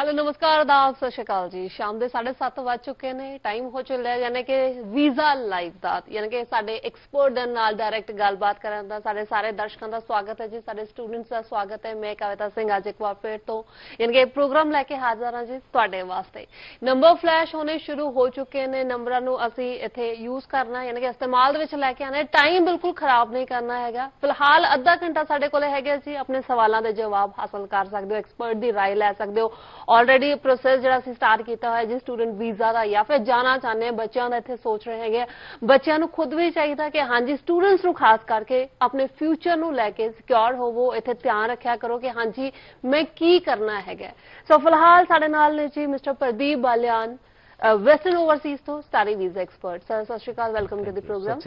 Hello नमस्कार आदाब सत श्री अकाल जी। शाम के 7:30 वज चुके ने, टाइम हो चुका यानी कि वीजा लाइव का यानी कि साडे एक्सपर्ट दे नाल डायरैक्ट गलबात करन दा साडे सारे दर्शकों का स्वागत है जी, साडे स्टूडेंट्स का स्वागत है। मैं कविता सिंह अज एक बार फिर तो यानी कि प्रोग्राम लैके हाजिर हाँ जी तुहाडे वास्ते। नंबर फ्लैश होने शुरू हो चुके ने, नंबरां नूं असीं इत्थे यूज करना यानी कि इस्तेमाल दे विच लैके आना, टाइम बिल्कुल खराब नहीं करना हैगा। फिलहाल अद्धा घंटा साडे कोले हैगा जी, अपने सवालों के जवाब हासिल कर सकते हो, एक्सपर्ट की राय लै सकते हो। ऑलरेडी प्रोसैस जो स्टार्ट किया हुआ है जी स्टूडेंट वीजा का, या फिर जाना चाहते हैं बच्चों का इतने सोच रहे हैं, बच्चों को खुद भी चाहिए कि हाँ जी स्टूडेंट्स को खास करके अपने फ्यूचर को लैके सिक्योर होवो, इतने ध्यान रखा करो कि हाँ जी मैं की करना है। सो फिलहाल साडे नाल ने जी mister Pradeep Balyan, western overseas तो study visa expert. Sir Sat Sri Akal, welcome to the programme.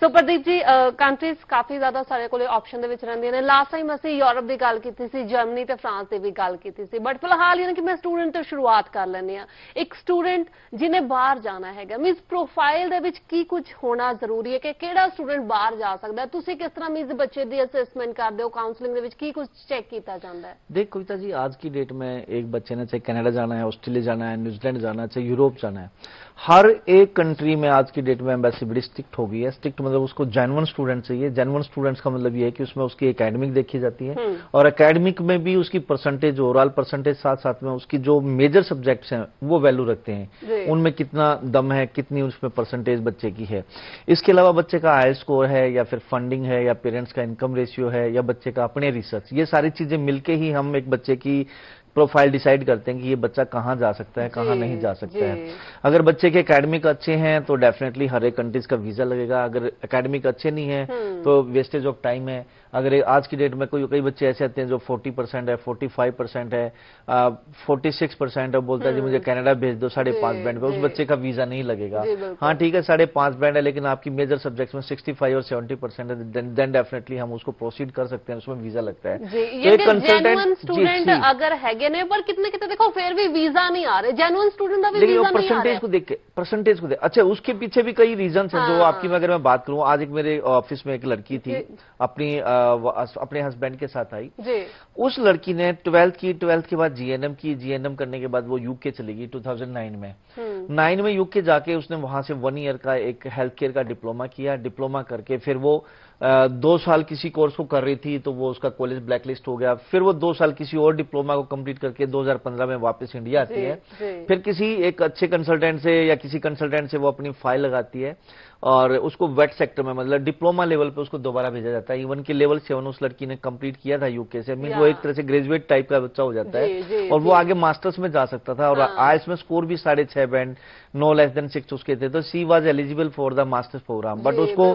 So Pradeep ji, countries काफी ज्यादा सारे को ऑप्शन रही ने। लास्ट टाइम असं यूरोप की गल की सी, जर्मनी ते फ्रांस की भी गल की सी, बट फिलहाल यानी कि मैं स्टूडेंट तो शुरुआत कर लैनी हाँ। एक स्टूडेंट जिन्हें बाहर जाना है, मीनस प्रोफाइल दे विच की कुछ होना जरूरी है कि केड़ा स्टूडेंट बाहर जा सकता है? तुसीं किस तरह मीनस बच्चे की असैसमेंट करते हो, काउंसलिंग दे विच की कुछ चेक किया जाता है? देख कविता जी, आज की डेट में एक बच्चे ने चाहे कनाडा जाना है, ऑस्ट्रेलिया जाना है, न्यूजीलैंड जाना है, चाहे यूरोप जाना है, हर एक कंट्री में आज की डेट में एम्बेसी बड़ी स्ट्रिक्ट हो गई है। स्ट्रिक्ट मतलब उसको जेन्युइन स्टूडेंट चाहिए। जेन्युइन स्टूडेंट्स का मतलब ये है कि उसमें उसकी एकेडमिक देखी जाती है और एकेडमिक में भी उसकी परसेंटेज, ओवरऑल परसेंटेज, साथ साथ में उसकी जो मेजर सब्जेक्ट्स हैं वो वैल्यू रखते हैं, उनमें कितना दम है, कितनी उसमें परसेंटेज बच्चे की है। इसके अलावा बच्चे का आईएलटीएस स्कोर है या फिर फंडिंग है या पेरेंट्स का इनकम रेशियो है या बच्चे का अपने रिसर्च, ये सारी चीजें मिलके ही हम एक बच्चे की प्रोफाइल डिसाइड करते हैं कि ये बच्चा कहाँ जा सकता है, कहाँ नहीं जा सकता है। अगर बच्चे के एकेडमिक अच्छे हैं तो डेफिनेटली हर एक कंट्रीज का वीजा लगेगा। अगर एकेडमिक अच्छे नहीं है तो वेस्टेज ऑफ टाइम है। अगर आज की डेट में कई बच्चे ऐसे आते हैं जो 40% है, 45% है, 46% है, बोलता है जी मुझे कनाडा भेज दो 5.5 बैंड पे, उस बच्चे का वीजा नहीं लगेगा। हाँ ठीक है 5.5 बैंड है, लेकिन आपकी मेजर सब्जेक्ट्स में 65 और 70% है, देन डेफिनेटली हम उसको प्रोसीड कर सकते हैं, उसमें वीजा लगता है। तो एक कंसल्टेंट अगर है पर कितने कितने देखो फिर भी वीजा नहीं आ रहे, जेन्युइन स्टूडेंट का भी वीजा नहीं आ रहा। परसेंटेज को देख के, परसेंटेज को देख, अच्छा उसके पीछे भी कई रीजन हैं जो आपकी अगर मैं बात करूं। आज एक मेरे ऑफिस में एक लड़की थी, अपने हस्बैंड के साथ आई। उस लड़की ने 12th की, 12th के बाद जीएनएम की, जीएनएम करने के बाद वो यूके चली गई 2009 में। 9 में यूके जाके उसने वहां से 1 ईयर का एक हेल्थ केयर का डिप्लोमा किया। डिप्लोमा करके फिर वो 2 साल किसी कोर्स को कर रही थी तो वो उसका कॉलेज ब्लैकलिस्ट हो गया। फिर वो 2 साल किसी और डिप्लोमा को कंप्लीट करके 2015 में वापस इंडिया आती है। फिर किसी एक अच्छे कंसल्टेंट से या किसी कंसल्टेंट से वो अपनी फाइल लगाती है और उसको वेट सेक्टर में, मतलब डिप्लोमा लेवल पे उसको दोबारा भेजा जाता है। इवन की लेवल 7 उस लड़की ने कंप्लीट किया था यूके से, मीन वो एक तरह से ग्रेजुएट टाइप का बच्चा हो जाता है और वो आगे मास्टर्स में जा सकता था। और आईएलटीएस में स्कोर भी 6.5 बैंड, नो लेस देन 6 उसके थे, तो she was eligible for the masters program. But उसको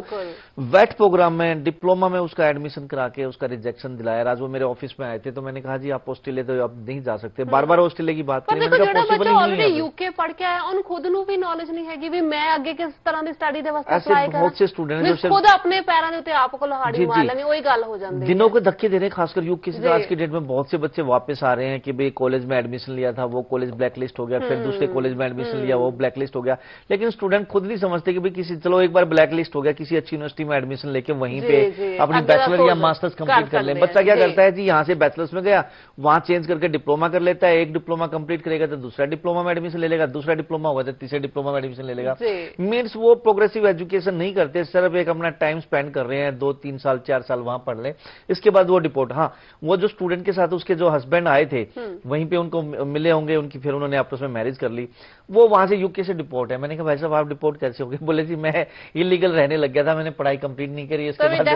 वेट प्रोग्राम में, डिप्लोमा में उसका एडमिशन करा के उसका रिजेक्शन दिलाया। आज वो मेरे ऑफिस में आए थे तो मैंने कहा जी आप ऑस्ट्रेलिया तो आप नहीं जा सकते, बार बार ऑस्ट्रेलिया की बात करें। यूके पढ़ के आया उन खुद भी नॉलेज नहीं है कि मैं आगे किस तरह की स्टडी दे वास्ते अप्लाई करा। से स्टूडेंट जो खुद अपने पैरों के उत्ते आप को लहाड़ी मार लेनी, वही गल हो जाती है। दिनों के धक्के दे रहे हैं, खासकर यूके से। आज की डेट में बहुत से बच्चे वापस आ रहे हैं कि भाई कॉलेज में एडमिशन लिया था, वो कॉलेज ब्लैकलिस्ट हो गया, फिर दूसरे कॉलेज में एडमिशन लिया, वो ब्लैकलिस्ट हो गया। लेकिन स्टूडेंट खुद नहीं समझते कि भाई किसी, चलो एक बार ब्लैकलिस्ट हो गया, किसी अच्छी यूनिवर्सिटी में एडमिशन लेके वहीं पे अपनी बैचलर या मास्टर्स कंप्लीट कर ले। बच्चा क्या करता है जी, यहाँ से बैचलर्स में गया, वहां चेंज करके डिप्लोमा कर लेता है। एक डिप्लोमा कंप्लीट करेगा तो दूसरा डिप्लोमा में एडमिशन ले लेगा, दूसरा डिप्लोमा हुआ तो तीसरे डिप्लोमा में एडमिशन ले लेगा। मीन्स वो प्रोग्रेसिव एजुकेशन नहीं करते, सिर्फ एक अपना टाइम स्पेंड कर रहे हैं, 2, 3 साल 4 साल वहां पढ़ ले, इसके बाद वो डिपोर्ट। हाँ, वो जो स्टूडेंट के साथ उसके जो हस्बैंड आए थे वहीं पे उनको मिले होंगे, उनकी फिर उन्होंने आपस में मैरिज कर ली, वो वहां से यूके से डिपोर्ट है। मैंने कहा भाई साहब आप डिपोर्ट कैसे हो गए? बोले जी मैं इलीगल रहने लग गया था, मैंने पढ़ाई कंप्लीट नहीं करी, इसके बाद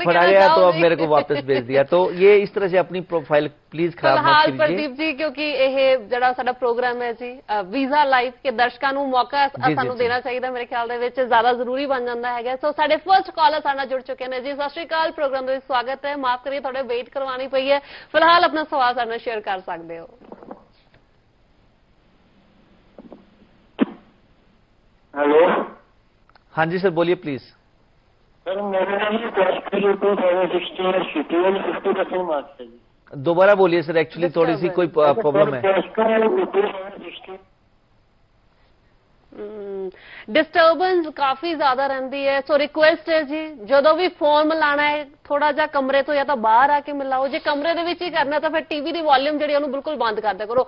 पढ़ा गया तो अब मेरे को वापस भेज दिया। तो ये इस तरह से अपनी प्रोफाइल प्लीज खराब मत कीजिए। प्रदीप जी, क्योंकि ये जड़ा साडा प्रोग्राम है जी वीजा लाइव के दर्शकों को मौका सानू देना चाहिए, मेरे ख्याल दे विच ज्यादा जरूरी बन जाता है। सो साडे फर्स्ट कॉलर साडे जुड़ चुके हैं जी। सत श्री अकाल, प्रोग्राम में स्वागत है। माफ करिए थोड़े वेट करवानी पई है, फिलहाल अपना सवाल साडे नाल शेयर कर सकते हो। हेलो, हाँ जी सर बोलिए प्लीज। सर मेरे नाम 2016 शेड्यूल 50% मार्क्स है जी। दोबारा बोलिए सर, एक्चुअली थोड़ी सी कोई प्रॉब्लम है। डिस्टर्बेंस काफी ज्यादा रहती है, सो रिक्वेस्ट है जी ਜਦੋਂ ਵੀ ਫੋਨ ਮਿਲਾਣਾ ਹੈ ਥੋੜਾ ਜਿਹਾ ਕਮਰੇ ਤੋਂ ਜਾਂ ਤਾਂ ਬਾਹਰ ਆ ਕੇ ਮਿਲਾਓ, ਜੇ ਕਮਰੇ ਦੇ ਵਿੱਚ ਹੀ ਕਰਨਾ ਤਾਂ ਫਿਰ ਟੀਵੀ ਦੀ ਵੋਲਿਊਮ ਜਿਹੜੀ ਉਹਨੂੰ ਬਿਲਕੁਲ ਬੰਦ ਕਰ ਦਿਆ ਕਰੋ,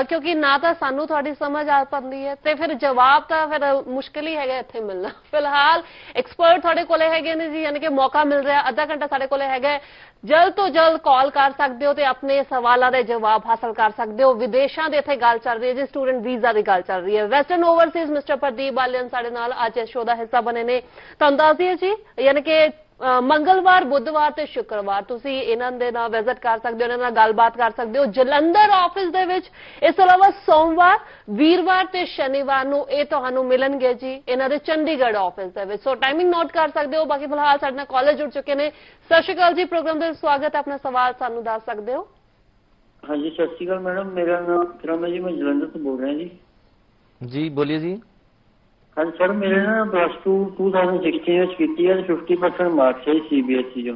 ਕਿਉਂਕਿ ਨਾ ਤਾਂ ਸਾਨੂੰ ਤੁਹਾਡੀ ਸਮਝ ਆ ਪਾਉਂਦੀ ਹੈ ਤੇ ਫਿਰ ਜਵਾਬ ਤਾਂ ਫਿਰ ਮੁਸ਼ਕਿਲ ਹੀ ਹੈਗਾ ਇੱਥੇ ਮਿਲਣਾ। ਫਿਲਹਾਲ ਐਕਸਪਰਟ ਤੁਹਾਡੇ ਕੋਲੇ ਹੈਗੇ ਨੇ ਜੀ, ਯਾਨੀ ਕਿ ਮੌਕਾ ਮਿਲ ਰਿਹਾ, ਅੱਧਾ ਘੰਟਾ ਸਾਡੇ ਕੋਲੇ ਹੈਗਾ, ਜਲਦ ਤੋਂ ਜਲਦ ਕਾਲ ਕਰ ਸਕਦੇ ਹੋ ਤੇ ਆਪਣੇ ਸਵਾਲਾਂ ਦੇ ਜਵਾਬ ਹਾਸਲ ਕਰ ਸਕਦੇ ਹੋ। ਵਿਦੇਸ਼ਾਂ ਦੇ ਇੱਥੇ ਗੱਲ ਚੱਲ ਰਹੀ ਹੈ ਜੀ, ਸਟੂਡੈਂਟ ਵੀਜ਼ਾ ਦੀ ਗੱਲ ਚੱਲ ਰਹੀ ਹੈ। Western Overseas mister Pradeep Balyan ਸਾਡੇ ਨਾਲ ਅੱਜ ਇਸ ਸ਼ੋਅ ਦਾ ਹਿੱਸਾ ਬਣੇ ਨੇ। ਤੁਹਾਨੂੰ ਦੱਸ ਦਈਏ ਜੀ, ਯਾਨੀ ਕਿ ਮੰਗਲਵਾਰ, ਬੁੱਧਵਾਰ ਤੇ ਸ਼ੁੱਕਰਵਾਰ ਤੁਸੀਂ ਇਹਨਾਂ ਦੇ ਨਾਲ ਵਿਜ਼ਿਟ ਕਰ ਸਕਦੇ ਹੋ, ਇਹਨਾਂ ਨਾਲ ਗੱਲਬਾਤ ਕਰ ਸਕਦੇ ਹੋ ਜਲੰਧਰ ਆਫਿਸ ਦੇ ਵਿੱਚ। ਇਸ ਤੋਂ ਇਲਾਵਾ ਸੋਮਵਾਰ, ਵੀਰਵਾਰ ਤੇ ਸ਼ਨੀਵਾਰ ਨੂੰ ਇਹ ਤੁਹਾਨੂੰ ਮਿਲਣਗੇ ਜੀ ਇਹਨਾਂ ਦੇ ਚੰਡੀਗੜ੍ਹ ਆਫਿਸ ਦੇ ਵਿੱਚ। ਸੋ ਟਾਈਮਿੰਗ ਨੋਟ ਕਰ ਸਕਦੇ ਹੋ। ਬਾਕੀ ਫਿਲਹਾਲ ਸਾਡੇ ਨਾਲ ਕਾਲਜ ਜੁੜ ਚੁੱਕੇ ਨੇ। ਸਤਿ ਸ਼੍ਰੀ ਅਕਾਲ ਜੀ, ਪ੍ਰੋਗਰਾਮ ਦੇ ਸਵਾਗਤ ਹੈ। ਆਪਣਾ ਸਵਾਲ ਸਾਨੂੰ ਦੱਸ ਸਕਦੇ ਹੋ? हाँ जी, सत श्री अकाल मैडम, मेरा नाम विक्रम है जी, मैं जलंधर से बोल रहा हूँ जी। जी बोलिए जी। हाँ जी सर, मेरे ना +2 2016 में की है, 50% मार्क्स है CBSE जो।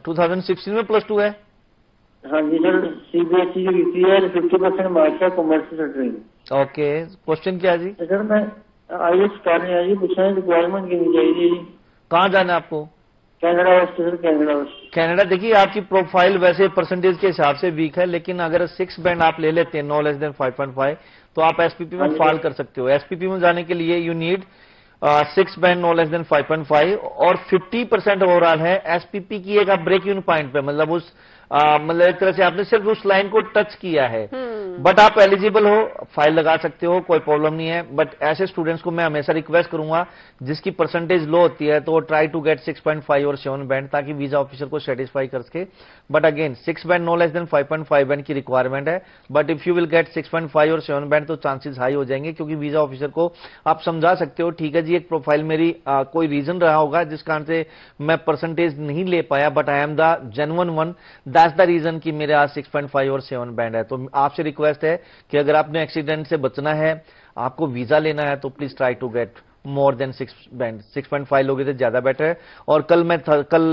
2016 में +2 है? हाँ जी सर, CBSE जो की है 50% मार्क्स है, कॉमर्स स्ट्रीम। ओके, क्वेश्चन क्या है जी? सर मैं IELTS कर रहे हैं जी, पूछना है रिक्वायरमेंट कितनी चाहिए जी? कहाँ जाना है आपको? कनाडा वास्ते सर, कनाडा वास्ते। कनाडा देखिए, आपकी प्रोफाइल वैसे परसेंटेज के हिसाब से वीक है, लेकिन अगर 6 बैंड आप ले लेते हैं, नो लेस देन 5.5, तो आप SPP में फाल कर सकते हो। SPP में जाने के लिए you need 6 band no less than 5.5 और 50% ओवरऑल है। SPP की एक आप ब्रेक इन पॉइंट पे, मतलब उस मतलब एक तरह से आपने सिर्फ उस लाइन को टच किया है, बट आप एलिजिबल हो, फाइल लगा सकते हो, कोई प्रॉब्लम नहीं है। बट ऐसे स्टूडेंट्स को मैं हमेशा रिक्वेस्ट करूंगा जिसकी परसेंटेज लो होती है तो ट्राई टू गेट 6.5 और 7 बैंड, ताकि वीजा ऑफिसर को सेटिस्फाई कर सके। But again 6 band no less than 5.5 band की रिक्वायरमेंट है, but if you will get 6.5 और 7 बैंड तो चांसेस हाई हो जाएंगे, क्योंकि वीजा ऑफिसर को आप समझा सकते हो, ठीक है जी, एक प्रोफाइल मेरी कोई रीजन रहा होगा जिस कारण से मैं परसेंटेज नहीं ले पाया, but I am the genuine one, that's the reason कि मेरे आज 6.5 और 7 बैंड है। तो आपसे रिक्वेस्ट है कि अगर आपने एक्सीडेंट से बचना है, आपको वीजा लेना है, तो please try to get more than 6 band. 6.5 लोगे तो ज्यादा बेटर है। और कल मैं कल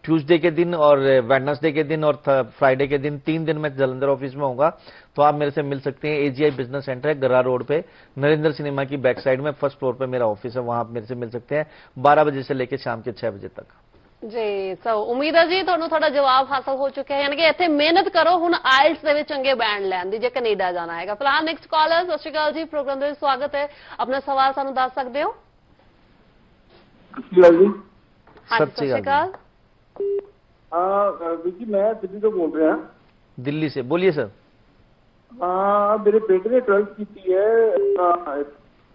ट्यूसडे के दिन और वेडनेसडे के दिन और फ्राइडे के दिन 3 दिन मैं जलंधर ऑफिस में होऊंगा, तो आप मेरे से मिल सकते हैं। AGI बिजनेस सेंटर है, गरा रोड पे, नरेंद्र सिनेमा की बैक साइड में, फर्स्ट फ्लोर पे मेरा ऑफिस है, वहां आप मेरे से मिल सकते हैं 12 बजे से लेकर शाम के 6 बजे तक। ਜੀ ਸੋ ਉਮੀਦ ਹੈ ਜੀ ਤੁਹਾਨੂੰ ਤੁਹਾਡਾ ਜਵਾਬ ਹਾਸਲ ਹੋ ਚੁੱਕਿਆ ਹੈ, ਯਾਨੀ ਕਿ ਇੱਥੇ ਮਿਹਨਤ ਕਰੋ ਹੁਣ ਆਇਲਟਸ ਦੇ ਵਿੱਚ ਚੰਗੇ ਬੈਂਡ ਲੈਣ ਦੀ ਜੇ ਕੈਨੇਡਾ ਜਾਣਾ ਹੈਗਾ। ਫਿਲਹਾਲ ਨੈਕਸਟ ਕਾਲਰ। ਸਤਿ ਸ਼੍ਰੀ ਅਕਾਲ ਜੀ, ਪ੍ਰੋਗਰਾਮ ਦੇ ਵਿੱਚ ਸਵਾਗਤ ਹੈ। ਆਪਣਾ ਸਵਾਲ ਸਾਨੂੰ ਦੱਸ ਸਕਦੇ ਹੋ? ਸਤਿ ਸ਼੍ਰੀ ਅਕਾਲ ਜੀ। ਹਾਂਜੀ ਸਤਿ ਸ਼੍ਰੀ ਅਕਾਲ। ਵੀਰ ਜੀ ਮੈਂ ਦਿੱਲੀ ਤੋਂ ਬੋਲ ਰਿਹਾ। दिल्ली से बोलिए सर। ਮੇਰੇ ਬੇਟੇ ਨੇ 12th ਕੀਤੀ ਹੈ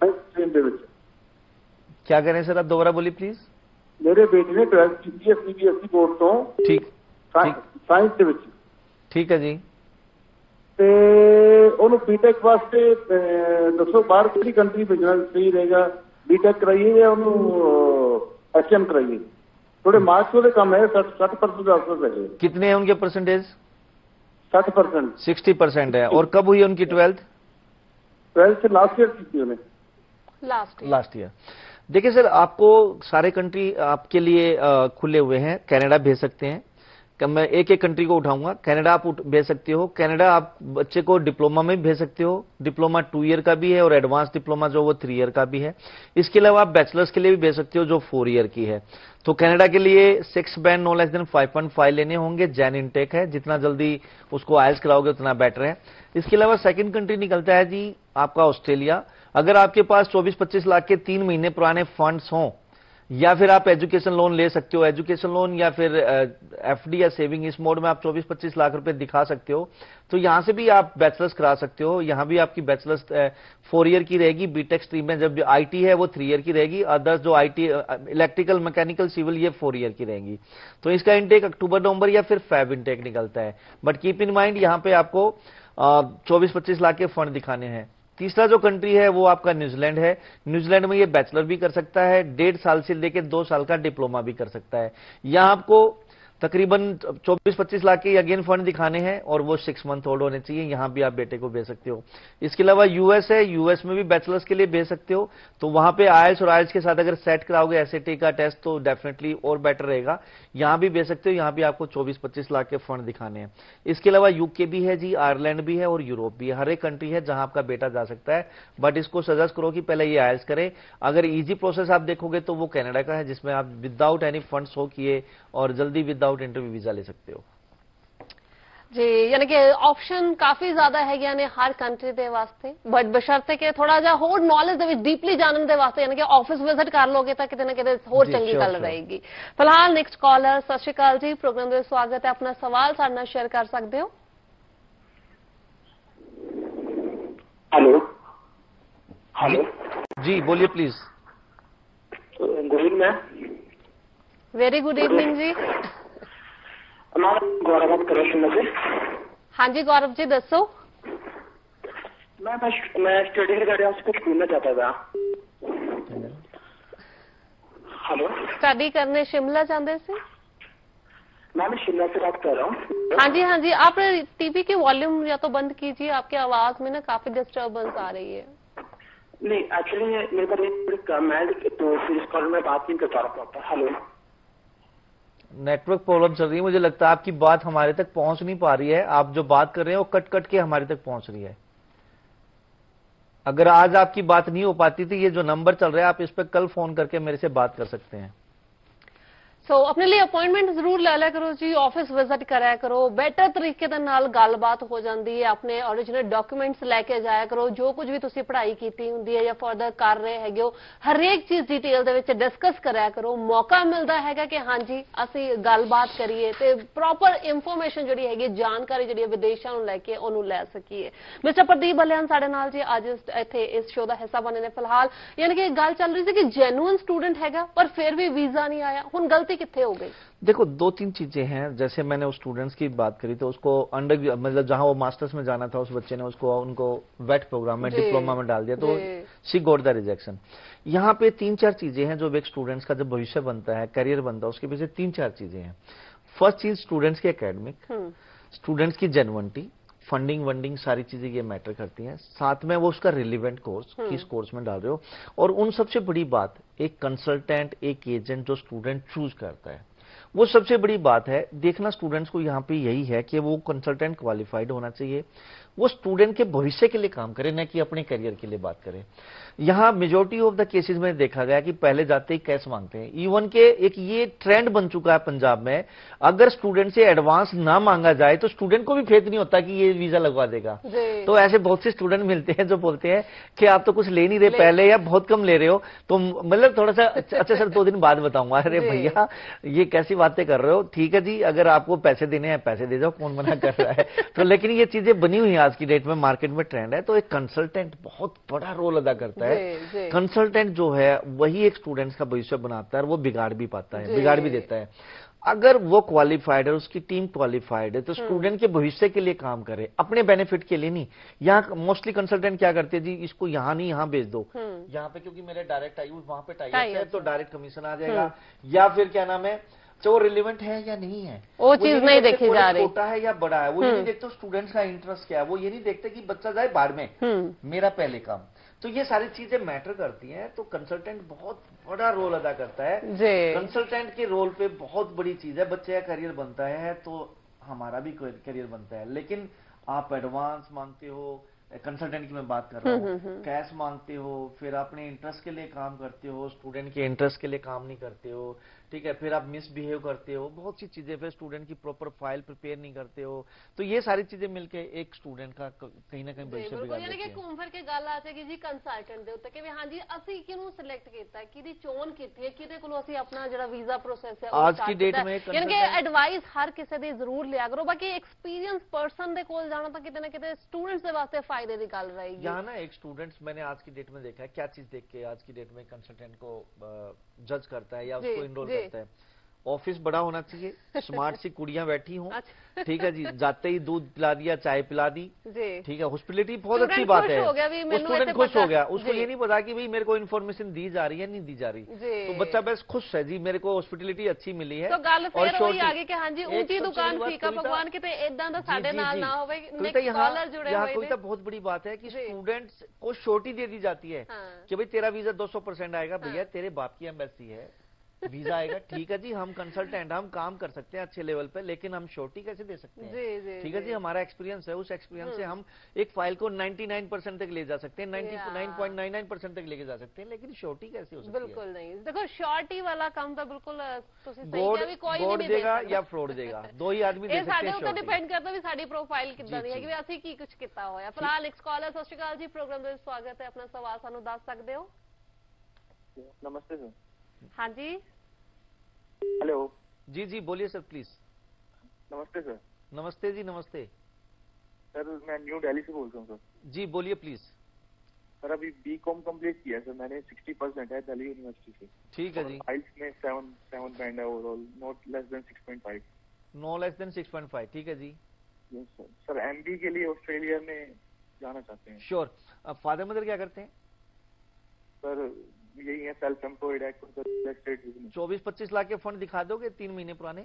साइंस स्ट्रीम ਦੇ ਵਿੱਚ। क्या करें सर, आप दोबारा बोलिए प्लीज। मेरे बेटे ने 12th ਕੀਤੀ ਹੈ CBSE बोर्ड ਤੋਂ। ठीक ਸਾਇੰਸ ਦੇ ਵਿੱਚ। ठीक है जी। ਤੇ ਉਹਨੂੰ ਬੀਟੈਕ ਵਾਸਤੇ ਦੱਸੋ ਬਾਹਰ ਕਿਹੜੀ ਕੰਟਰੀ ਭੇਜਣਾ ਸਹੀ ਰਹੇਗਾ? ਬੀਟੈਕ ਕਰਾਈਏ ਜਾਂ ਉਹਨੂੰ HM ਕਰਾਈਏ? थोड़े मार्क्स वाले कम है, 60% आसपास है। कितने हैं उनके परसेंटेज? 60%। 60% है। और कब हुई है उनकी 12th? 12th लास्ट ईयर की थी उन्हें। Last year. देखिए सर, आपको सारे कंट्री आपके लिए खुले हुए हैं। कनाडा भेज सकते हैं, मैं एक एक कंट्री को उठाऊंगा। कनाडा आप भेज सकते हो। कनाडा आप बच्चे को डिप्लोमा में भेज सकते हो। डिप्लोमा 2 ईयर का भी है और एडवांस डिप्लोमा जो वो 3 ईयर का भी है। इसके अलावा आप बैचलर्स के लिए भी भेज सकते हो जो 4 ईयर की है। तो कनाडा के लिए 6 बैंड नो लेस देन 5.5 लेने होंगे। जैन इनटेक है, जितना जल्दी उसको आयल्स कराओगे उतना बेटर है। इसके अलावा सेकंड कंट्री निकलता है जी आपका ऑस्ट्रेलिया। अगर आपके पास 24-25 लाख के 3 महीने पुराने फंड्स हों, या फिर आप एजुकेशन लोन ले सकते हो। एजुकेशन लोन या फिर FD या सेविंग, इस मोड में आप 24-25 लाख रुपए दिखा सकते हो, तो यहां से भी आप बैचलर्स करा सकते हो। यहां भी आपकी बैचलर्स 4 ईयर की रहेगी। बीटेक स्ट्रीम में जब IT है वो 3 ईयर की रहेगी। अदर्स जो IT इलेक्ट्रिकल, मैकेनिकल, सिविल, ये 4 ईयर की रहेंगी। तो इसका इंटेक अक्टूबर नवंबर या फिर फेब इंटेक निकलता है। बट कीप इन माइंड, यहाँ पे आपको 24-25 लाख के फंड दिखाने हैं। तीसरा जो कंट्री है वो आपका न्यूजीलैंड है। न्यूजीलैंड में ये बैचलर भी कर सकता है, 1.5 साल से लेकर 2 साल का डिप्लोमा भी कर सकता है। यहाँ आपको तकरीबन 24-25 लाख के अगेन फंड दिखाने हैं और वो 6 मंथ ओल्ड होने चाहिए। यहाँ भी आप बेटे को भेज सकते हो। इसके अलावा यूएस है, यूएस में भी बैचलर्स के लिए भेज सकते हो। तो वहां पे आईएलटीएस और आईएलटीएस के साथ अगर सेट कराओगे एसएटी का टेस्ट तो डेफिनेटली और बेटर रहेगा। यहाँ भी भेज सकते हो। यहाँ भी आपको 24-25 लाख के फंड दिखाने हैं। इसके अलावा यूके भी है जी, आयरलैंड भी है और यूरोप भी है। हर एक कंट्री है जहां आपका बेटा जा सकता है, बट इसको सजेस्ट करो कि पहले ये आईएलटीएस करें। अगर इजी प्रोसेस आप देखोगे तो वो कनाडा का है, जिसमें आप विदाउट एनी फंड शो किए और जल्दी विदाउट इंटरव्यू वीजा ले सकते हो जी। यानी कि ऑप्शन काफी ज्यादा है यानी हर कंट्री ਦੇ ਵਾਸਤੇ, ਬਟ ਬਸ਼ਰਤੇ ਕਿ ਥੋੜਾ ਜਿਹਾ ਹੋਰ ਨੌਲੇਜ ਦੇ ਵਿੱਚ ਡੀਪਲੀ ਜਾਣਨ ਦੇ ਵਾਸਤੇ ਯਾਨੀ ਕਿ ਆਫਿਸ ਵਿਜ਼ਿਟ ਕਰ ਲੋਗੇ ਤਾਂ ਕਿਤੇ ਨਾ ਕਿਤੇ ਹੋਰ ਚੰਗੀ ਗੱਲ ਰਹੇਗੀ। ਫਿਲਹਾਲ ਨੈਕਸਟ ਕਾਲਰ, ਸਤਿ ਸ਼੍ਰੀ ਅਕਾਲ ਜੀ, ਪ੍ਰੋਗਰਾਮ ਦੇ ਵਿੱਚ ਸਵਾਗਤ ਹੈ। ਆਪਣਾ ਸਵਾਲ ਸਾਡੇ ਨਾਲ ਸ਼ੇਅਰ ਕਰ ਸਕਦੇ ਹੋ। हेलो हेलो जी, बोलिए please. Good evening ma'am. Very good evening जी। मैं गौरव बात कर रहा हूँ शिमला से। हाँ जी गौरव जी, दसो। मैं स्टडी रिगार्डिंग आपसे कुछ पूछना चाहता था। हेलो, स्टडी करने शिमला जाते थे? मैं शिमला से बात कर रहा हूँ। हाँ जी, आप टीवी की वॉल्यूम या तो बंद कीजिए, आपकी आवाज में ना काफी डिस्टर्बेंस आ रही है। नहीं, एक्चुअली मेरे पास थोड़ी कम है तो फिर इस कॉल में बात नहीं कर पा रहा था। हेलो, नेटवर्क प्रॉब्लम चल रही है, मुझे लगता है आपकी बात हमारे तक पहुंच नहीं पा रही है। आप जो बात कर रहे हैं वो कट कट के हमारे तक पहुंच रही है। अगर आज आपकी बात नहीं हो पाती थी, ये जो नंबर चल रहा है आप इस पर कल फोन करके मेरे से बात कर सकते हैं। अपने लिए अपॉइंटमेंट जरूर ले लिया करो जी, ऑफिस विजिट कराया करो, बेटर तरीके ਦੇ ਨਾਲ ਗੱਲਬਾਤ ਹੋ ਜਾਂਦੀ ਹੈ। ਆਪਣੇ ओरिजिनल डॉक्यूमेंट्स लेके जाया करो, जो कुछ भी ਤੁਸੀਂ पढ़ाई ਕੀਤੀ ਹੁੰਦੀ ਹੈ ਜਾਂ फर्दर कर रहे ਹੈਗੇ ਹੋ, ਹਰੇਕ ਚੀਜ਼ डिटेल ਦੇ ਵਿੱਚ डिस्कस कराया करो। मौका मिलता हैगा कि हाँ जी ਅਸੀਂ ਗੱਲਬਾत करिए ਤੇ प्रॉपर ਇਨਫੋਰਮੇਸ਼ਨ ਜਿਹੜੀ ਹੈਗੀ, ਜਾਣਕਾਰੀ ਜਿਹੜੀ ਵਿਦੇਸ਼ਾਂ ਨੂੰ ਲੈ ਕੇ ਉਹਨੂੰ ਲੈ ਸਕੀਏ। ਮਿਸਟਰ ਪ੍ਰਦੀਪ ਬਲਿਆਨ ਸਾਡੇ ਨਾਲ ਜੀ ਅੱਜ ਇੱਥੇ ਇਸ ਸ਼ੋਅ ਦਾ ਹਿੱਸਾ ਬਣੇ ਨੇ। ਫਿਲਹਾਲ ਯਾਨੀ कि ਗੱਲ ਚੱਲ ਰਹੀ ਸੀ कि जेन्युइन स्टूडेंट हैगा पर फिर भी वीजा नहीं आया, ਹੁਣ गलती कितने हो गई? देखो, 2-3 चीजें हैं। जैसे मैंने उस स्टूडेंट्स की बात करी तो उसको अंडर मतलब जहां वो मास्टर्स में जाना था, उस बच्चे ने उसको उनको वेट प्रोग्राम में डिप्लोमा में डाल दिया तो शी गॉट द रिजेक्शन। यहाँ पे 3-4 चीजें हैं जो एक स्टूडेंट्स का जब भविष्य बनता है, करियर बनता है, उसके पीछे 3-4 चीजें हैं। फर्स्ट चीज स्टूडेंट्स की एकेडमिक, स्टूडेंट्स की जेन्युइनिटी, फंडिंग वंडिंग सारी चीजें ये मैटर करती हैं। साथ में वो उसका रिलेवेंट कोर्स, किस कोर्स में डाल रहे हो। और उन सबसे बड़ी बात, एक कंसल्टेंट, एक एजेंट जो स्टूडेंट चूज करता है, वो सबसे बड़ी बात है। देखना स्टूडेंट्स को यहाँ पे यही है कि वो कंसल्टेंट क्वालिफाइड होना चाहिए, वो स्टूडेंट के भविष्य के लिए काम करे, न कि अपने करियर के लिए बात करे। यहाँ मेजोरिटी ऑफ द केसेस में देखा गया कि पहले जाते ही कैश मांगते हैं। इवन के एक ये ट्रेंड बन चुका है पंजाब में, अगर स्टूडेंट से एडवांस ना मांगा जाए तो स्टूडेंट को भी फेथ नहीं होता कि ये वीजा लगवा देगा। तो ऐसे बहुत से स्टूडेंट मिलते हैं जो बोलते हैं कि आप तो कुछ ले नहीं रहे पहले, या बहुत कम ले रहे हो, तो मतलब थोड़ा सा अच्छा सर 2 दिन बाद बताऊंगा। अरे भैया ये कैसी बातें कर रहे हो, ठीक है जी, अगर आपको पैसे देने हैं पैसे दे जाओ, कौन मना कर रहा है। तो लेकिन ये चीजें बनी हुई है, आज की डेट में मार्केट में ट्रेंड है। तो एक कंसल्टेंट बहुत बड़ा रोल अदा करता है। कंसल्टेंट जो है वही एक स्टूडेंट्स का भविष्य बनाता है, और वो बिगाड़ भी पाता है, बिगाड़ भी देता है। अगर वो क्वालिफाइड है, उसकी टीम क्वालिफाइड है, तो स्टूडेंट के भविष्य के लिए काम करे, अपने बेनिफिट के लिए नहीं। यहाँ मोस्टली कंसल्टेंट क्या करते हैं जी, इसको यहाँ नहीं यहाँ भेज दो, यहाँ पे क्योंकि मेरे डायरेक्ट आई वहां पे टाइप है तो डायरेक्ट कमीशन आ जाएगा, या फिर क्या नाम है, जो रिलेवेंट है या नहीं है, वो चीज नहीं देखी जा रही, छोटा है या बड़ा है, वो ये नहीं देखते स्टूडेंट्स का इंटरेस्ट क्या है, वो ये नहीं देखते कि बच्चा जाए बाहर में, मेरा पहले काम। तो ये सारी चीजें मैटर करती हैं। तो कंसल्टेंट बहुत बड़ा रोल अदा करता है। कंसल्टेंट के रोल पे बहुत बड़ी चीज है। बच्चे का करियर बनता है तो हमारा भी करियर बनता है। लेकिन आप एडवांस मांगते हो, कंसल्टेंट की मैं बात कर रहा हूँ, कैश मांगते हो, फिर अपने इंटरेस्ट के लिए काम करते हो, स्टूडेंट के इंटरेस्ट के लिए काम नहीं करते हो, ठीक है, फिर आप मिसबिहेव करते हो, बहुत सी चीजें, फिर स्टूडेंट की प्रॉपर फाइल प्रिपेयर नहीं करते हो, तो ये सारी चीजें मिलके एक स्टूडेंट का कहीं ना कहीं भविष्य बिगाड़ देती है। घूम फिर के गल आ जाएगी जी कंसल्टेंट दे उत्ते कि हाँ जी ਅਸੀਂ ਕਿਹਨੂੰ ਸਿਲੈਕਟ ਕੀਤਾ ਹੈ, ਕਿਹਦੀ ਚੋਣ ਕੀਤੀ ਹੈ, ਕਿਹਦੇ ਕੋਲੋਂ ਅਸੀਂ ਆਪਣਾ ਜਿਹੜਾ ਵੀਜ਼ਾ ਪ੍ਰੋਸੈਸ ਹੈ आज की डेट में ਯਾਨੀ ਕਿ ਐਡਵਾਈਸ ਹਰ ਕਿਸੇ ਦੀ ਜ਼ਰੂਰ ਲਿਆ ਕਰੋ। ਬਾਕੀ ਐਕਸਪੀਰੀਅੰਸ ਪਰਸਨ ਦੇ ਕੋਲ ਜਾਣਾ ਤਾਂ ਕਿਤੇ ਨਾ ਕਿਤੇ स्टूडेंट्स ਦੇ ਵਾਸਤੇ फायदे ਦੀ ਗੱਲ रहेगी। यहाँ ना एक स्टूडेंट्स, मैंने आज की डेट में देखा है, क्या चीज देख के आज की डेट में कंसल्टेंट को जज करता है या उसको इनरोल करता है। ऑफिस बड़ा होना चाहिए, स्मार्ट सी कुड़ियां बैठी हों, अच्छा। ठीक है जी, जाते ही दूध पिला दिया, चाय पिला दी, जी ठीक है, हॉस्पिटलिटी बहुत Student अच्छी बात खुश है। हो गया भी, वो मैनू स्टूडेंट इत्थे खुश पता- हो गया, उसको जी। ये नहीं पता कि भाई मेरे को इन्फॉर्मेशन दी जा रही है नहीं दी जा रही, जी। तो बच्चा बस खुश है जी, मेरे को हॉस्पिटलिटी अच्छी मिली है। तो गल और फिर वही shorty- आ गई कि हाँ जी एक ऊंची सबसे दुकान बड़ी बात फीका कविता- पकवान किते इदां दा जी, साडे जी, नाल जी। ना होवे, कविता नेक्स्ट यहाँ कॉलर जुड़े यहाँ हुए कविता ने। बहुत बड़ी बात है कि जी। स्टूडेंट्स को शॉर्टी दे दी जाती है हाँ। कि भाई तेरा वीजा 200% आएगा, भैया हाँ। तेरे बाप की एम्बेसी है, वीजा आएगा, ठीक है जी, हम कंसल्टेंट, हम काम कर सकते हैं अच्छे लेवल पे, लेकिन हम शॉर्टी कैसे दे सकते हैं? जी जी ठीक है जी, हमारा एक्सपीरियंस है, उस एक्सपीरियंस से हम एक फाइल को 99% तक ले जा सकते हैं, 99.99% तक लेके जा सकते हैं, लेकिन शॉर्टी कैसे हो सकती है? बिल्कुल नहीं, देखो शॉर्टी वाला काम तो बिल्कुल तुसी सही गोड किया भी कोई भी गोड नहीं दे देगा सकदा। या फ्रॉड देगा, दो ही आदमी दे ਇਹ सकते ਸਾਡੇ हैं ਉੱਤੇ shorty। ਡਿਪੈਂਡ ਕਰਦਾ ਵੀ ਸਾਡੀ ਪ੍ਰੋਫਾਈਲ ਕਿੱਦਾਂ ਦੀ ਜੀ, ਹੈ ਕਿ ਵੀ ਅਸੀਂ ਕੀ ਕੁਝ ਕੀਤਾ ਹੋਇਆ। ਫਿਲਹਾਲ ਨੈਕਸਟ ਕਾਲਰ, ਸਤਿ ਸ਼੍ਰੀ ਅਕਾਲ ਜੀ, ਪ੍ਰੋਗਰਾਮ ਦੇ ਵਿੱਚ ਸਵਾਗਤ ਹੈ, ਆਪਣਾ ਸਵਾਲ ਸਾਨੂੰ ਦੱਸ ਸਕਦੇ ਹੋ? नमस्ते सर। ਹਾਂਜੀ हेलो। जी जी बोलिए सर प्लीज। नमस्ते सर। नमस्ते जी नमस्ते। सर मैं न्यू दिल्ली से बोल रहा हूँ सर। जी बोलिए प्लीज। सर अभी बीकॉम कंप्लीट किया सर मैंने, 60% है दिल्ली यूनिवर्सिटी से। ठीक है जी। आइल्स में 7 बैंड है overall, not less than 6.5। No less than 6.5, ठीक है जी। Yes sir. सर एमबी के लिए ऑस्ट्रेलिया में जाना चाहते हैं। श्योर। अब फादर मदर क्या करते हैं? सर यही है, सेल्फ एम्प्लॉयड है, 24-25 लाख के फंड दिखा दोगे 3 महीने पुराने?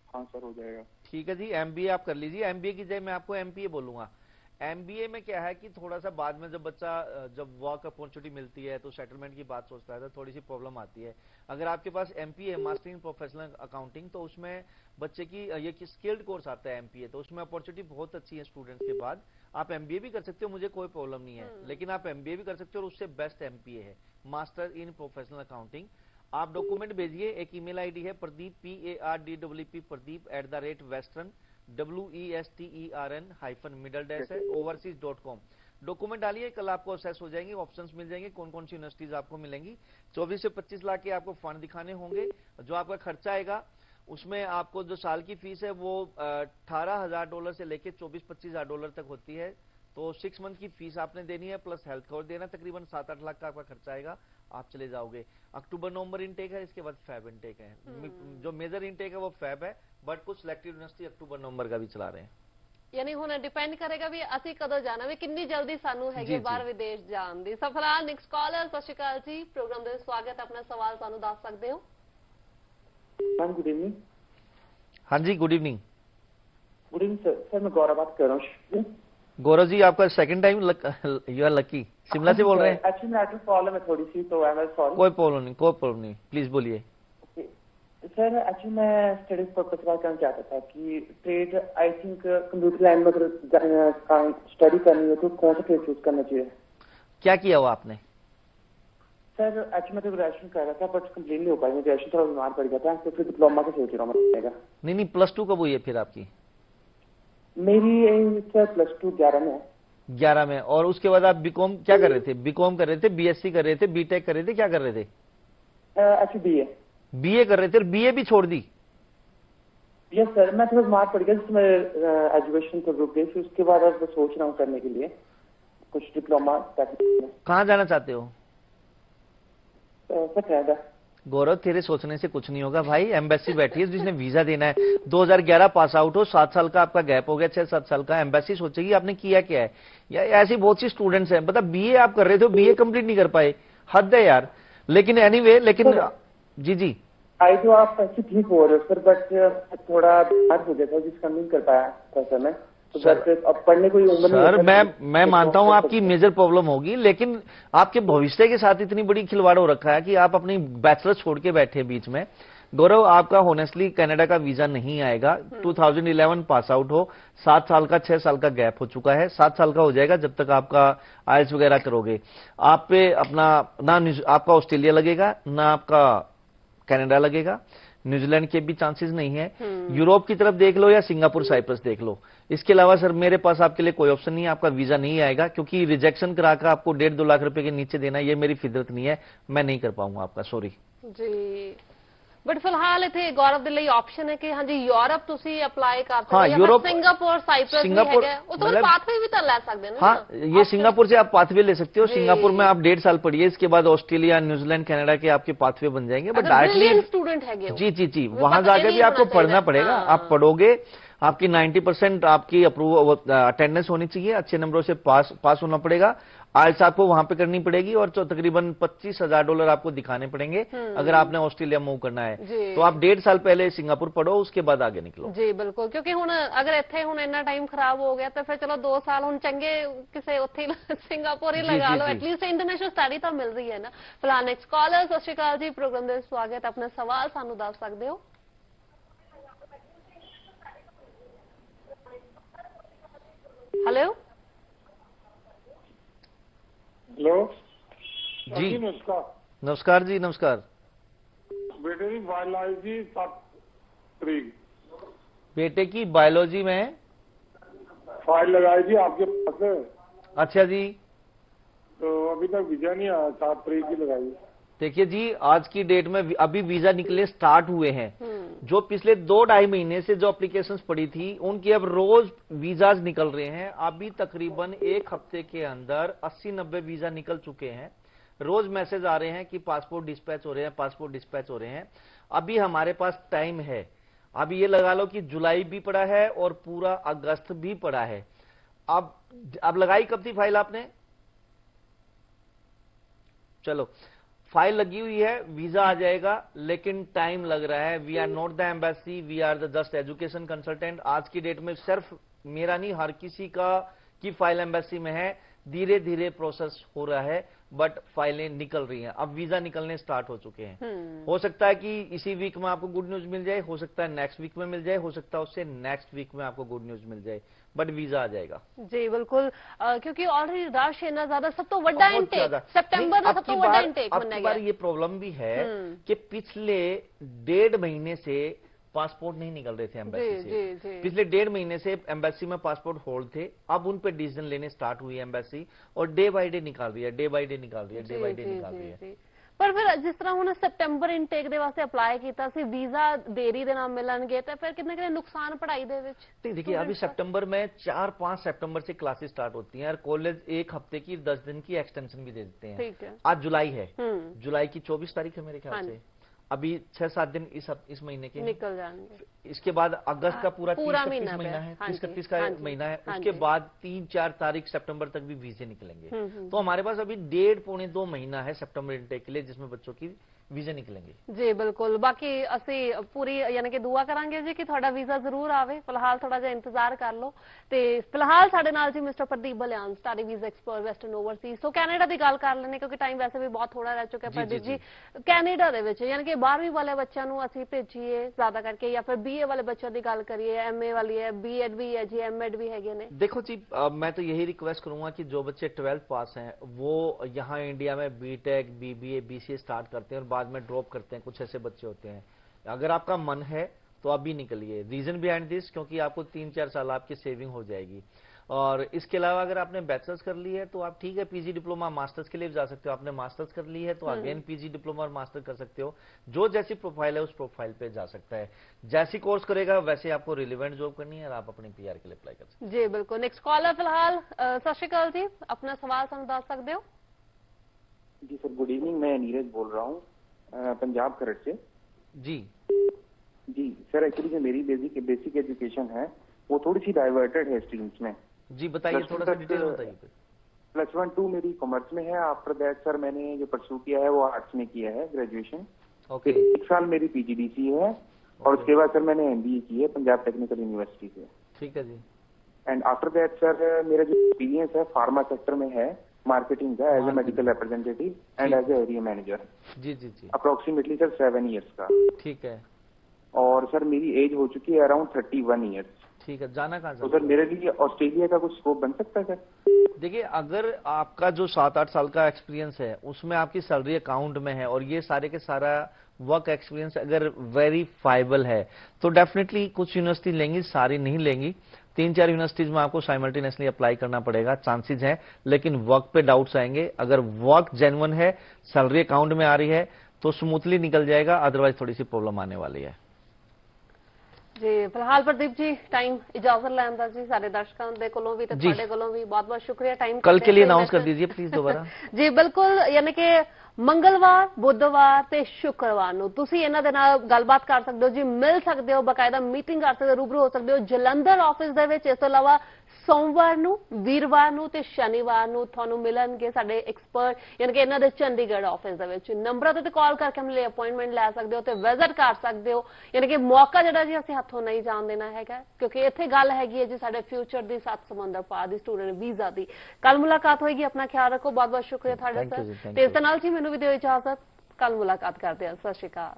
हाँ सर हो जाएगा। ठीक है जी, एमबीए आप कर लीजिए, एमबीए की जगह मैं आपको एमपीए बोलूंगा। एमबीए में क्या है कि थोड़ा सा बाद में जब बच्चा जब वर्क अपॉर्चुनिटी मिलती है तो सेटलमेंट की बात सोचता है तो थोड़ी सी प्रॉब्लम आती है। अगर आपके पास MPA master in professional accounting, तो उसमें बच्चे की ये की स्किल्ड कोर्स आता है एमपीए, तो उसमें अपॉर्चुनिटी बहुत अच्छी है स्टूडेंट्स के बाद। आप एमबीए भी कर सकते हो, मुझे कोई प्रॉब्लम नहीं है, लेकिन आप एमबीए भी कर सकते हो और उससे बेस्ट एमपीए है मास्टर इन प्रोफेशनल अकाउंटिंग। आप डॉक्यूमेंट भेजिए, एक ईमेल आईडी है Pradeep PARDWP प्रदीप@western WESTERN -middle overseas.com। Document डालिए, कल आपको असेस हो जाएंगे, ऑप्शंस मिल जाएंगे, कौन कौन सी यूनिवर्सिटीज आपको मिलेंगी। 24 से 25 लाख के आपको फंड दिखाने होंगे। जो आपका खर्चा आएगा उसमें आपको जो साल की फीस है वो $18,000 से लेके $24-25,000 तक होती है। तो 6 मंथ की फीस आपने देनी है, प्लस हेल्थ कवर देना, तकरीबन 7-8 लाख का आपका खर्चा आएगा, आप चले जाओगे। अक्टूबर नवंबर इनटेक है, इसके बाद फैब इनटेक है। जो मेजर इनटेक है वो फैब है, बट कुछ सिलेक्टेड यूनिवर्सिटी अक्टूबर नवंबर का भी चला रहे हैं। यानी ਹੁਣ ਡਿਪੈਂਡ ਕਰੇਗਾ ਵੀ ਅਸੀਂ ਕਦੋਂ ਜਾਣਾ, ਵੀ ਕਿੰਨੀ ਜਲਦੀ ਸਾਨੂੰ ਹੈਗੇ ਜੀ, ਬਾਹਰ ਜੀ। ਵਿਦੇਸ਼ ਜਾਣ ਦੀ। ਸੋ ਫਿਲਹਾਲ ਨੈਕਸਟ ਕਾਲਰ, ਸਤਿ ਸ਼੍ਰੀ ਅਕਾਲ ਜੀ, ਪ੍ਰੋਗਰਾਮ ਦੇ ਵਿੱਚ ਸਵਾਗਤ ਹੈ, ਆਪਣਾ ਸਵਾਲ ਸਾਨੂੰ ਦੱਸ ਸਕਦੇ ਹੋ? हाँ गुड इवनिंग। हाँ जी good evening. Good evening sir. Sir मैं गौरव बात कर रहा हूँ। गौरव जी आपका second time you are lucky. Shimla से बोल रहे हैं? एक्चुअली नेटवर्क प्रॉब्लम है थोड़ी सी, तो आई एम सॉरी। कोई प्रॉब्लम नहीं, कोई प्रॉब्लम नहीं, प्लीज बोलिए। सर एक्चुअली मैं स्टडीज पर्पज से बात करना चाहता था कि trade, I think computer line में अगर स्टडी करनी हो तो कौन सा ट्रेड चूज करना चाहिए? क्या किया हुआ आपने? सर एक्चुअली मैं तो ग्रेजुएशन कर रहा था बट कंप्लीट नहीं हो पाई, मैं ग्रेजुएशन थोड़ा बीमार पड़ गया था, तो फिर डिप्लोमा का सोच रहा हूँ मैं। नहीं प्लस 2 कब हुई है फिर आपकी? मेरी सर प्लस 2 11 में है। 11 में। और उसके बाद आप बीकॉम क्या कर रहे थे? बीकॉम कर रहे थे, बीएससी कर रहे थे, बीटेक कर रहे थे, क्या कर रहे थे? एक्चुअली बीए कर रहे थे और बीए भी छोड़ दी? यस सर, मैं थोड़ा बीमार पड़ गया जिसमें एजुकेशन को रुक गई, फिर उसके बाद अब मैं सोच रहा हूँ करने के लिए कुछ डिप्लोमा। कहाँ जाना चाहते हो? Sir Canada. गौरव तेरे सोचने से कुछ नहीं होगा भाई, एम्बेसी बैठी है जिसने वीजा देना है। 2011 पास आउट हो, 7 साल का आपका गैप हो गया, 6-7 साल का। एम्बेसी सोचेगी आपने किया क्या है। या ऐसी बहुत सी स्टूडेंट्स हैं, मतलब बीए आप कर रहे थे, बीए कंप्लीट नहीं कर पाए, हद है यार। लेकिन एनीवे, लेकिन जी जी आई तो आप ऐसे ठीक हो रहे हो सर, बट थोड़ा बीमार हो गया था जिसका नहीं कर पाया था सर मैं, तो बट अब पढ़ने को उम्र नहीं सर, है। मैं मानता हूं आपकी मेजर प्रॉब्लम होगी, लेकिन आपके भविष्य के साथ इतनी बड़ी खिलवाड़ हो रखा है कि आप अपनी बैचलर छोड़ के बैठे बीच में। गौरव आपका होनेस्टली कनाडा का वीजा नहीं आएगा। 2011 पास आउट हो, 7 साल का 6 साल का गैप हो चुका है, 7 साल का हो जाएगा जब तक आपका आइल्स वगैरह करोगे। आप पे अपना ना आपका ऑस्ट्रेलिया लगेगा, ना आपका कनाडा लगेगा, न्यूजीलैंड के भी चांसेस नहीं है। यूरोप की तरफ देख लो या सिंगापुर साइप्रस देख लो। इसके अलावा सर मेरे पास आपके लिए कोई ऑप्शन नहीं है, आपका वीजा नहीं आएगा, क्योंकि रिजेक्शन कराकर आपको 1.5-2 लाख रुपए के नीचे देना, ये मेरी फितरत नहीं है, मैं नहीं कर पाऊंगा आपका, सॉरी जी। बट फिलहाल इतने गौरव के लिए ऑप्शन है कि हाँ जी यूरोप तुसी अप्लाई कर सकते हाँ, हो, यूरोप, सिंगापुर, साइप्रस भी है, वो तो पाथवे भी तो ले सकते हैं। हाँ, ये सिंगापुर से आप पाथवे ले सकते हो। सिंगापुर में आप 1.5 साल पढ़िए, इसके बाद ऑस्ट्रेलिया, न्यूजीलैंड, कनाडा के आपके पाथवे बन जाएंगे। बट डायरेक्टली स्टूडेंट है जी जी जी, वहां जाके भी आपको पढ़ना पड़ेगा। आप पढ़ोगे, आपकी 90% आपकी अप्रूव अटेंडेंस होनी चाहिए, अच्छे नंबरों से पास होना पड़ेगा। आइल्स आपको वहां पे करनी पड़ेगी और तकरीबन $25,000 आपको दिखाने पड़ेंगे अगर आपने ऑस्ट्रेलिया मूव करना है। तो आप 1.5 साल पहले सिंगापुर पढ़ो, उसके बाद आगे निकलो। जी बिल्कुल, क्योंकि हुण अगर इत्थे हुण इन्ना टाइम खराब हो गया तो फिर चलो 2 साल हुण चंगे किसी उत्थे सिंगापुर ही लगा लो, एटलीस्ट इंटरनेशनल स्टडी तो मिल रही है ना। फिलहाल नेक्स्ट कॉलर, सत श्री अकाल जी, प्रोग्राम दे स्वागत। अपना सवाल सानू दस सकते हो? हेलो हेलो जी नमस्कार। नमस्कार जी, नमस्कार। बेटे की बायोलॉजी 7 तारीख बेटे की बायोलॉजी में फाइल लगाई थी आपके पास है, अच्छा जी, तो अभी तक वीजा नहीं आया। 7 तारीख की लगाई। देखिए जी, आज की डेट में अभी वीजा निकले स्टार्ट हुए हैं। जो पिछले 2-2.5 महीने से जो एप्लीकेशंस पड़ी थी, उनकी अब रोज वीजाज निकल रहे हैं। अभी तकरीबन 1 हफ्ते के अंदर 80-90 वीजा निकल चुके हैं। रोज मैसेज आ रहे हैं कि पासपोर्ट डिस्पैच हो रहे हैं, पासपोर्ट डिस्पैच हो रहे हैं। अभी हमारे पास टाइम है। अभी ये लगा लो कि जुलाई भी पड़ा है और पूरा अगस्त भी पड़ा है। अब लगाई कब थी फाइल आपने? चलो, फाइल लगी हुई है, वीजा आ जाएगा, लेकिन टाइम लग रहा है। We are not the embassy, we are the just education consultant. आज की डेट में सिर्फ मेरा नहीं, हर किसी की फाइल एम्बेसी में है। धीरे धीरे प्रोसेस हो रहा है, बट फाइलें निकल रही हैं। अब वीजा निकलने स्टार्ट हो चुके हैं। हो सकता है कि इसी वीक में आपको गुड न्यूज मिल जाए, हो सकता है नेक्स्ट वीक में मिल जाए, हो सकता है उससे नेक्स्ट वीक में आपको गुड न्यूज मिल जाए, बट वीजा आ जाएगा। जी बिल्कुल, क्योंकि ऑलरेडी रश इतना ज्यादा, सब तो बड़ा इंटेक सितंबर का, सब तो बड़ा इंटेक बनने गया। ये प्रॉब्लम भी है कि पिछले 1.5 महीने से पासपोर्ट नहीं निकल रहे थे एम्बेसी से। पिछले 1.5 महीने से एम्बेसी में पासपोर्ट होल्ड थे। अब उन पे डिसीजन लेने स्टार्ट हुई है एम्बेसी, और डे बाय डे निकाल रही है, डे बाय डे निकाल रही है, डे बाय डे निकाल रही है। पर फिर जिस तरह उन्होंने सितंबर इंटेक दे वास्ते अप्लाई किया सी, वीजा देरी दे नाल मिलणगे, तो फिर कितने कितने नुकसान पढ़ाई दे विच? देखिए, अभी सितंबर में 4-5 सितंबर से क्लासेस स्टार्ट होती हैं और कॉलेज 1 हफ्ते की 10 दिन की एक्सटेंशन भी दे देते हैं। ठीक है। आज जुलाई है, जुलाई की 24 तारीख है मेरे ख्याल से। अभी 6-7 दिन इस महीने के निकल जाएंगे। इसके बाद अगस्त का पूरा 30-31 महीना है, 30-31 का महीना है। उसके बाद 3-4 तारीख सितंबर तक भी वीजे निकलेंगे। तो हमारे पास अभी 1.5-पौने-2 महीना है सितंबर इंटेक के लिए, जिसमें बच्चों की वीजे निकलेंगे। जी बिल्कुल, बाकी असी पूरी यानी कि दुआ करांगे जी कि थोड़ा वीजा जरूर आवे। फिलहाल थोड़ा जिहा इंतजार कर लो। ते फिलहाल साडे नाल जी mister Pradeep Balyan, study visa expert western overseas. तो कैनेडा की गल कर लेने, क्योंकि टाइम वैसे भी बहुत थोड़ा रह चुका है। प्रदीप जी, कैनेडा दे विच यानी कि 12वीं वाले बच्चों नूं असीं भेजीए ज्यादा करके, या फिर BA वाले बच्चों की गल करिए, MA वाली है, B.Ed भी है जी, M.Ed भी है ने? देखो जी, मैं तो यही रिक्वेस्ट करूंगा कि जो बच्चे 12th पास हैं वो यहाँ इंडिया में BTech, BBA, BCA स्टार्ट करते हैं और बाद में ड्रॉप करते हैं। कुछ ऐसे बच्चे होते हैं। अगर आपका मन है तो अभी निकलिए। रीजन बिहाइंड दिस, क्योंकि आपको 3-4 साल आपकी सेविंग हो जाएगी। और इसके अलावा अगर आपने बैचलर्स कर ली है तो आप ठीक है, PG डिप्लोमा मास्टर्स के लिए जा सकते हो। आपने मास्टर्स कर ली है तो अगेन PG डिप्लोमा और मास्टर कर सकते हो। जो जैसी प्रोफाइल है उस प्रोफाइल पे जा सकता है। जैसी कोर्स करेगा वैसे आपको रिलेवेंट जॉब करनी है और आप अपनी PR के लिए अप्लाई कर सकते हैं। जी बिल्कुल। नेक्स्ट कॉलर फिलहाल, सत श्री अकाल जी, अपना सवाल समझ दस सकते हो? जी सर, गुड इवनिंग। मैं नीरज बोल रहा हूँ पंजाब खरड़ से। जी जी सर, एक्चुअली जो मेरी बेसिक एजुकेशन है वो थोड़ी सी डाइवर्टेड है स्ट्रीम्स में। जी बताइए, थोड़ा सा डिटेल बताइए। +1-2 मेरी कॉमर्स में है। आफ्टर दैट सर मैंने जो परस्यू किया है वो आर्ट्स में किया है, ग्रेजुएशन। ओके। 1 साल मेरी PGDC है और उसके बाद सर मैंने MBA की है पंजाब टेक्निकल यूनिवर्सिटी से। ठीक है जी। एंड आफ्टर दैट सर मेरा जो एक्सपीरियंस है फार्मा सेक्टर में है, मार्केटिंग का, as a medical representative and as a area manager. जी जी जी। अप्रोक्सीमेटली सर 7 ईयर्स का। ठीक है। और सर मेरी एज हो चुकी है अराउंड 31 ईयर्स। ठीक है। जाना कहाँ? तो सर मेरे लिए ऑस्ट्रेलिया का कुछ स्कोप बन सकता है सर? देखिए, अगर आपका जो 7-8 साल का एक्सपीरियंस है उसमें आपकी सैलरी अकाउंट में है और ये सारे के सारा वर्क एक्सपीरियंस अगर वेरीफाइबल है तो डेफिनेटली कुछ यूनिवर्सिटी लेंगी, सारी नहीं लेंगी। 3-4 यूनिवर्सिटीज में आपको साइमल्टेनियसली अप्लाई करना पड़ेगा, चांसेस हैं, लेकिन वर्क पे डाउट्स आएंगे। अगर वर्क जेन्युइन है, सैलरी अकाउंट में आ रही है, तो स्मूथली निकल जाएगा, अदरवाइज थोड़ी सी प्रॉब्लम आने वाली है। जी फिलहाल प्रदीप जी टाइम इजाजत लैन दा जी सारे दर्शकों के कोलों भी ते जी। तुहाडे कोलों भी बहुत बहुत शुक्रिया टाइम कल के लिए अनाउंस कर दीजिए प्लीज दोबारा। जी बिल्कुल, यानी कि मंगलवार बुधवार ਤੇ ਸ਼ੁੱਕਰਵਾਰ ਨੂੰ ਤੁਸੀਂ ਇਹਨਾਂ ਦੇ ਨਾਲ ਗੱਲਬਾਤ ਕਰ ਸਕਦੇ ਹੋ ਜੀ, ਮਿਲ ਸਕਦੇ ਹੋ, ਬਕਾਇਦਾ ਮੀਟਿੰਗ ਕਰ ਸਕਦੇ ਹੋ, ਰੂਬਰੂ ਹੋ ਸਕਦੇ ਹੋ ਜਲੰਧਰ ਆਫਿਸ ਦੇ ਵਿੱਚ। ਇਸ ਤੋਂ ਇਲਾਵਾ ਸੋਮਵਾਰ ਨੂੰ, ਵੀਰਵਾਰ ਨੂੰ ਤੇ ਸ਼ਨੀਵਾਰ ਨੂੰ ਤੁਹਾਨੂੰ ਮਿਲਣਗੇ ਸਾਡੇ ਐਕਸਪਰਟ, ਯਾਨੀ ਕਿ ਇਹਨਾਂ ਦੇ ਚੰਡੀਗੜ੍ਹ ਆਫਿਸ ਦੇ ਵਿੱਚ। ਨੰਬਰਾਂ ਤੇ ਕਾਲ ਕਰਕੇ ਆਪਣੇ ਲਈ ਅਪਾਇੰਟਮੈਂਟ ਲੈ ਸਕਦੇ ਹੋ ਤੇ ਵਿਜ਼ਿਟ ਕਰ ਸਕਦੇ ਹੋ। ਯਾਨੀ ਕਿ ਮੌਕਾ ਜਿਹੜਾ ਜੀ ਅਸੀਂ ਹੱਥੋਂ ਨਹੀਂ ਜਾਣ ਦੇਣਾ ਹੈਗਾ, ਕਿਉਂਕਿ ਇੱਥੇ ਗੱਲ ਹੈਗੀ ਹੈ ਜੀ ਸਾਡੇ ਫਿਊਚਰ ਦੀ, 7 ਸਮੁੰਦਰ ਪਾਰ ਦੀ, ਸਟੂਡੈਂਟ ਵੀਜ਼ਾ ਦੀ। ਕੱਲ ਮੁਲਾਕਾਤ ਹੋਏਗੀ, ਆਪਣਾ ਖਿਆਲ ਰੱਖੋ, ਬਹੁਤ ਬਹੁਤ ਸ਼ੁਕਰੀਆ ਤੁਹਾਡਾ Thank you ਸਰ। ਜੀ, thank ਤੇ ਇਸ you। ਦੇ ਨਾਲ ਜੀ ਮੈਨੂੰ ਵੀ ਦਿਓ ਇਜਾਜ਼ਤ, ਕੱਲ ਮੁਲਾਕਾਤ ਕਰਦੇ ਹਾਂ, ਸਤਿ ਸ਼੍ਰੀ ਅਕਾਲ।